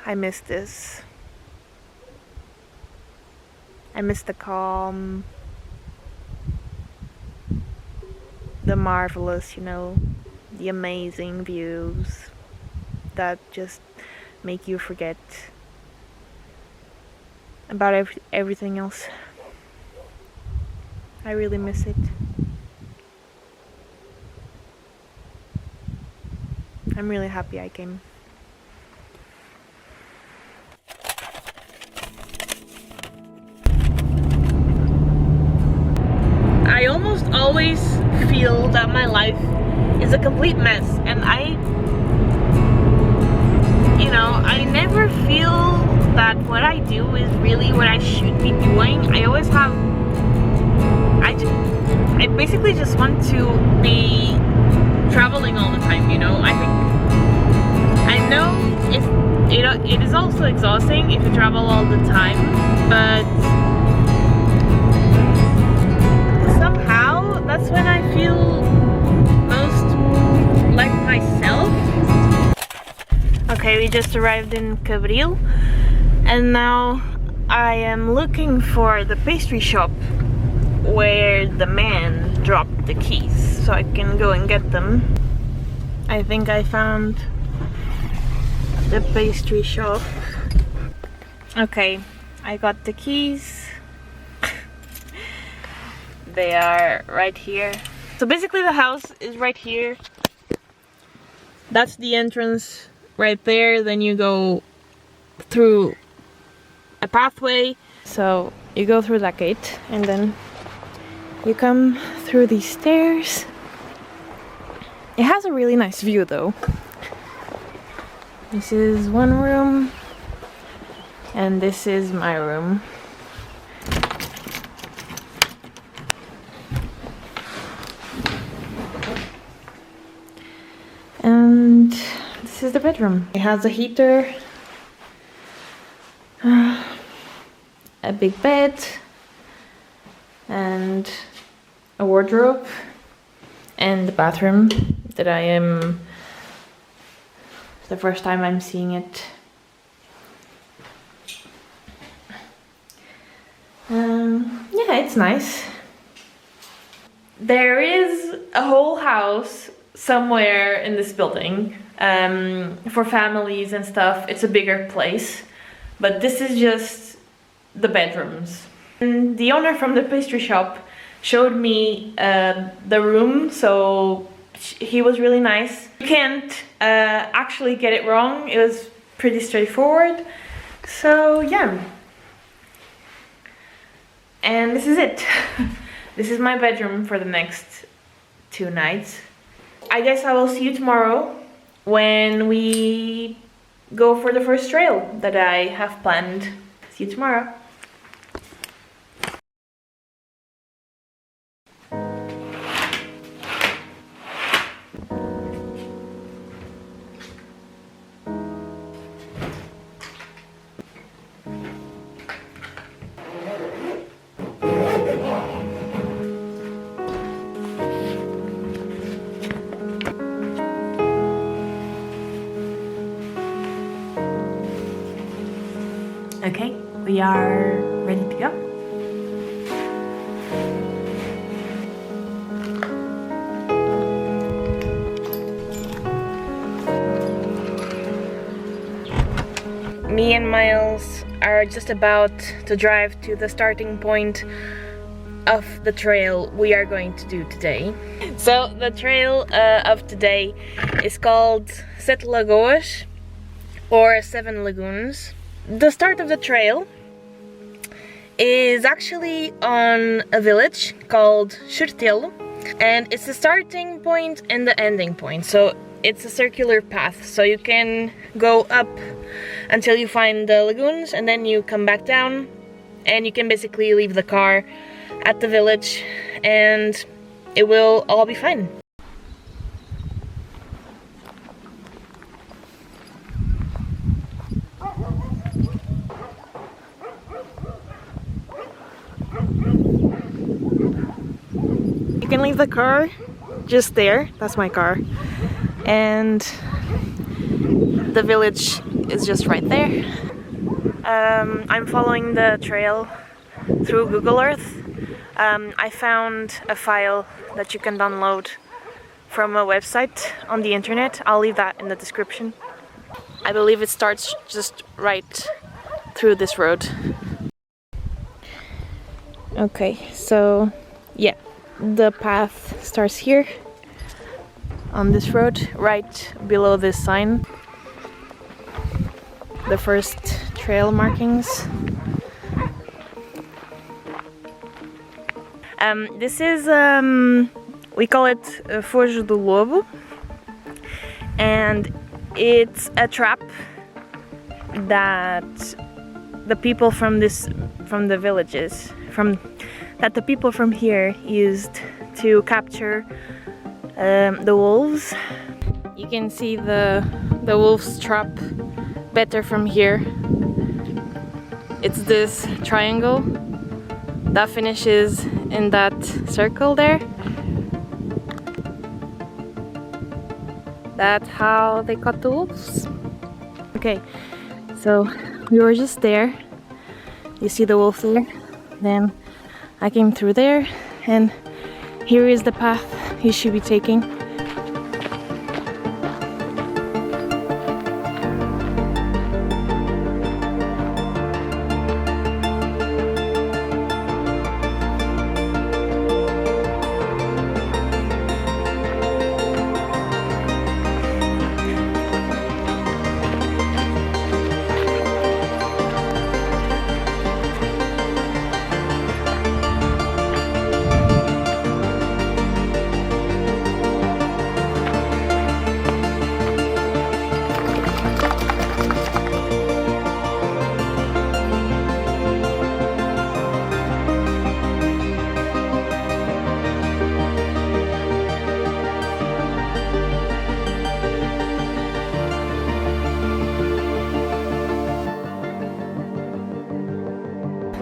I miss this. I miss the calm, the marvelous, the amazing views that just make you forget about everything else. I really miss it. I'm really happy I came. I almost always feel that my life is a complete mess, and I never feel that what I do is really what I should be doing. I always have, I basically just want to be traveling all the time, I know it is also exhausting if you travel all the time, but somehow that's when I feel most like myself. Okay, we just arrived in Cabril, and now I am looking for the pastry shop where the man dropped the keys, so I can go and get them. I think I found the pastry shop. Okay, I got the keys. They are right here. So basically the house is right here. That's the entrance right there. Then you go through a pathway. So you go through that gate and then you come through these stairs. It has a really nice view though. This is one room and this is my room. And this is the bedroom. It has a heater, a big bed, and a wardrobe, and the bathroom that it's the first time I'm seeing it. Yeah, it's nice. There is a whole house somewhere in this building for families and stuff. It's a bigger place, but this is just the bedrooms. And the owner from the pastry shop showed me the room, so he was really nice. You can't actually get it wrong. It was pretty straightforward. So yeah. And this is it. This is my bedroom for the next 2 nights. I guess I will see you tomorrow when we go for the first trail that I have planned. See you tomorrow. Okay, we are ready to go. Me and Miles are just about to drive to the starting point of the trail we are going to do today. So the trail of today is called 7 Lagoas or 7 Lagoons. The start of the trail is actually on a village called Xurtelo, and it's the starting point and the ending point. So it's a circular path, so you can go up until you find the lagoons and then you come back down, and you can basically leave the car at the village and it will all be fine. You can leave the car just there. That's my car. And The village is just right there. I'm following the trail through Google Earth. I found a file that you can download from a website on the internet. I'll leave that in the description. I believe it starts just right through this road. Okay, so yeah, the path starts here on this road, right below this sign. The first trail markings. This is, we call it Fojo do Lobo, and it's a trap that the people from the villages, that the people from here used to capture the wolves. You can see the wolf's trap better from here. It's this triangle that finishes in that circle there. That's how they caught the wolves. Okay, so we were just there. You see the wolf there? Then I came through there, and here is the path you should be taking.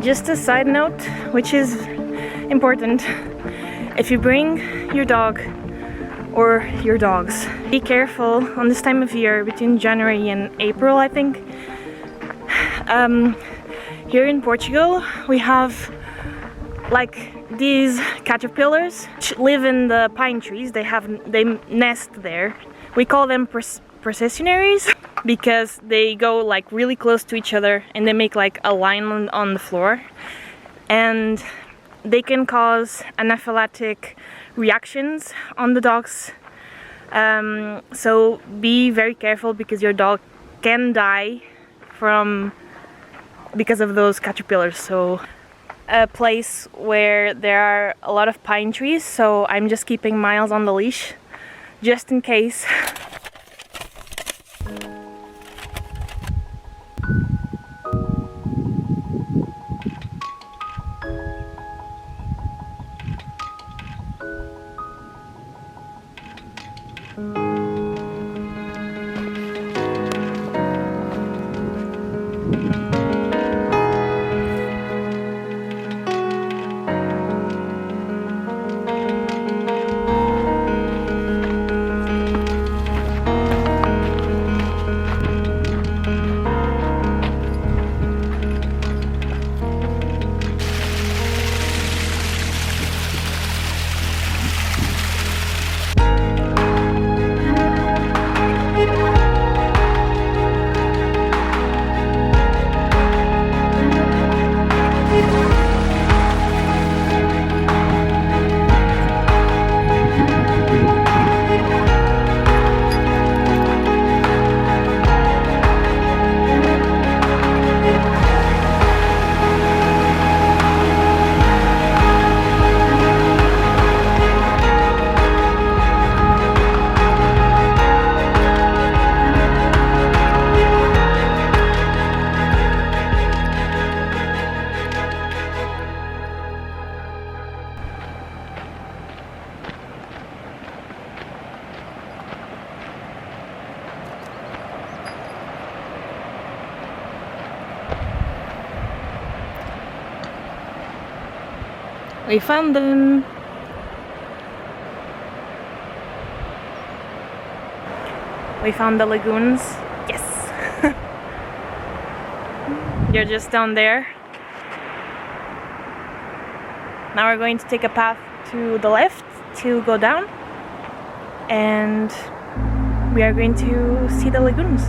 Just a side note, which is important: if you bring your dog or your dogs, be careful on this time of year between January and April, I think. Here in Portugal we have like these caterpillars which live in the pine trees. They nest there. We call them processionaries because they go like really close to each other and they make like a line on the floor, and they can cause anaphylactic reactions on the dogs. So be very careful, because your dog can die because of those caterpillars. So a place where there are a lot of pine trees, so I'm just keeping Miles on the leash just in case. We found them! We found the lagoons. Yes! You're just down there. Now we're going to take a path to the left to go down, and we are going to see the lagoons.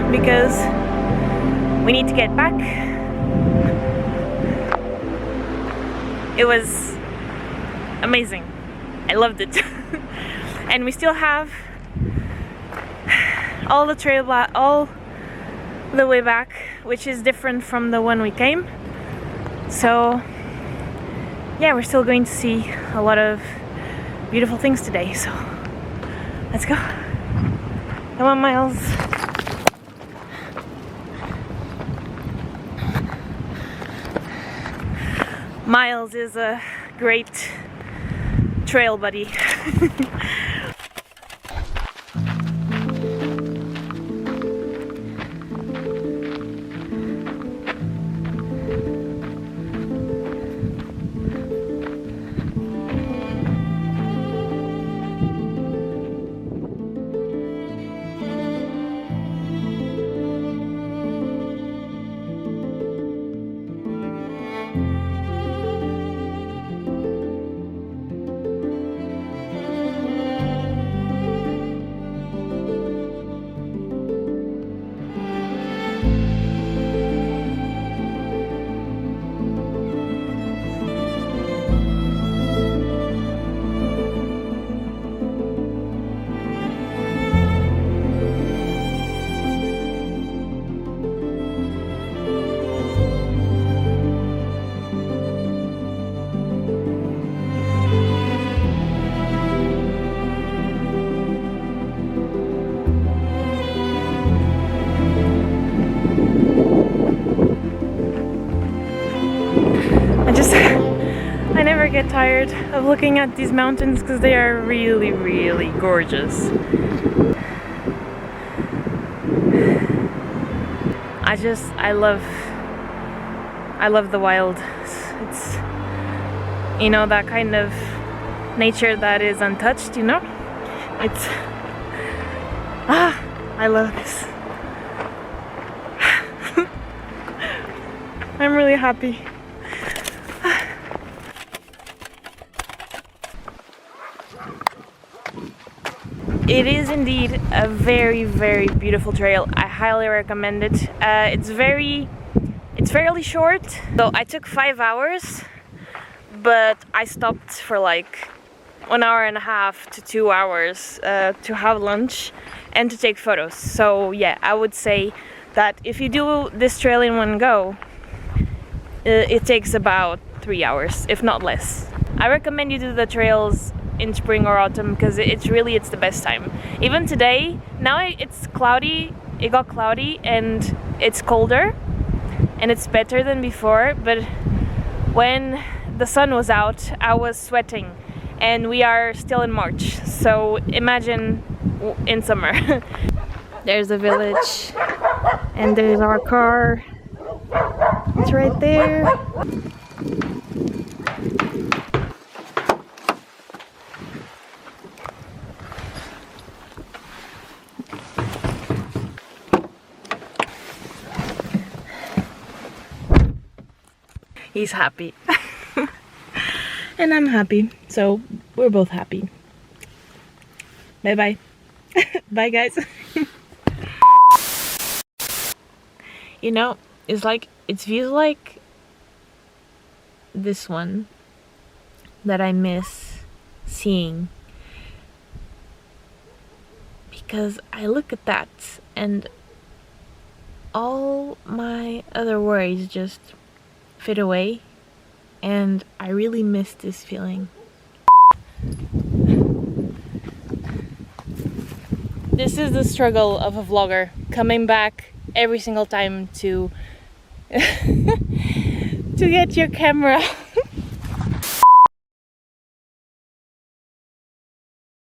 Because we need to get back. It was amazing. I loved it. And we still have all the trail all the way back, which is different from the one we came. So yeah, we're still going to see a lot of beautiful things today. So let's go. Come on, Miles. Miles is a great trail buddy. I never get tired of looking at these mountains because they are really, really gorgeous. I love the wild. It's, you know, that kind of nature that is untouched, you know? It's, I love this. I'm really happy. It is indeed a very, very beautiful trail. I highly recommend it. It's fairly short. So I took 5 hours, but I stopped for like 1.5 to 2 hours to have lunch and to take photos. So yeah, I would say that if you do this trail in one go, it takes about 3 hours, if not less. I recommend you do the trails in spring or autumn because it's the best time. Even today, now it's cloudy, it got cloudy and it's colder and it's better than before, but when the sun was out, I was sweating, and we are still in March, so imagine in summer. There's a village and there's our car. It's right there. He's happy. And I'm happy, so we're both happy. Bye bye. Bye guys. You know, it feels like this one that I miss seeing, because I look at that and all my other worries just fade away, and I really miss this feeling. This is the struggle of a vlogger, coming back every single time to to get your camera